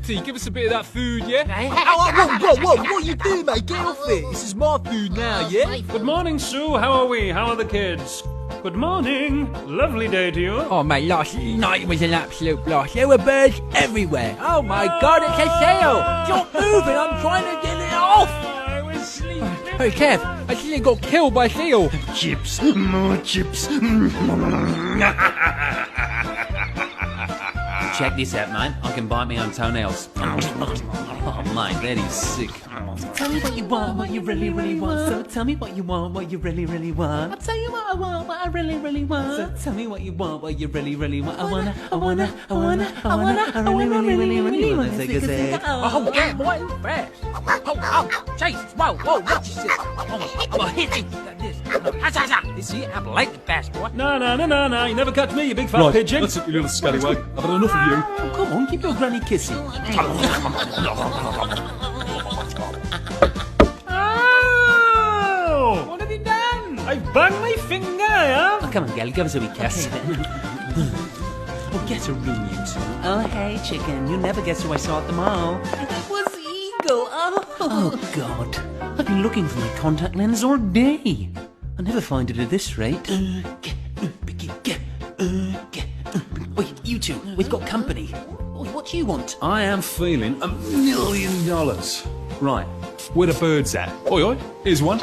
Kitty, give us a bit of that food, yeah? Whoa, what you doing, mate? Get off it. This is my food now, yeah? Good morning, Sue. How are we? How are the kids? Good morning. Lovely day to you. Oh, mate, last night was an absolute blast. There were birds everywhere. Oh, my God, it's a sail. Stop moving. I'm trying to get it off. I was sleeping. Hey, Kev, I actually got killed by a seal. Chips. More chips. Check this out, mate. I can bite my own toenails. Oh, mate, that is sick. Tell me what you want, what you really, really want. So tell me what you want, what you really, really want. I'll tell you what I want, what I really, really want. So tell me what you want, what you really, really want. I wanna, I really, really want. Take a sip. Oh, yeah, boy, fast. Oh, Jesus, whoa, watch yourself. I'm gonna hit you like this. You see, I'm lightning fast, boy. No, you never catch me, you big fat pigeon. That's it, you little scallywag. I've had enough of you. Oh, come on, give your granny kissy. Oh! What have you done? I banged my finger, yeah? Oh, come on, girl, give us a wee kiss. Oh, get a room, you two. Oh, hey, chicken, you never guess who I saw at the mall. It was Eagle. Oh, God. I've been looking for my contact lens all day. I'll never find it at this rate. Wait, you two, we've got company. What do you want? I am feeling $1 million. Right, where the birds at? Oi, oi, here's one.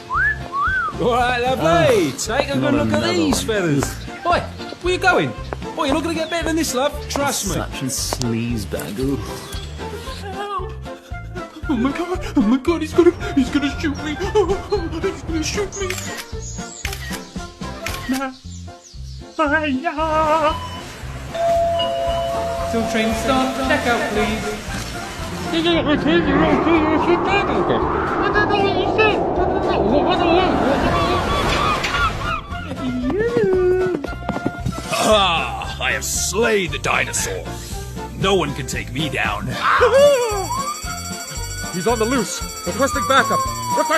All right, lovely. Take a good look at these feathers. Oi, where you going? Oi, you're not going to get better than this, love. Trust me. Such a sleaze bag. Oh my God, he's gonna shoot me. He's gonna shoot me. Till train start, check out, please. Ah, I have slayed the dinosaur. No one can take me down. He's on the loose. Requesting backup. Look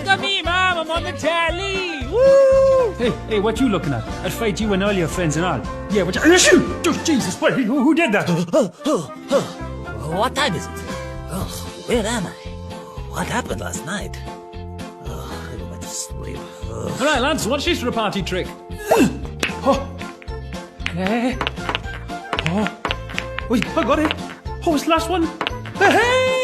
at me, Mom. I'm on the tally. Woo! Hey, what you looking at? I'd fight you and all your friends and all. Yeah, what you... Shoot! Oh, Jesus, what? Who did that? What time is it? Oh, where am I? What happened last night? Oh, I go back to sleep. Oh. All right, lads, watch this for a party trick. Okay. Oh, wait, I got it. Oh, it's the last one. Hey!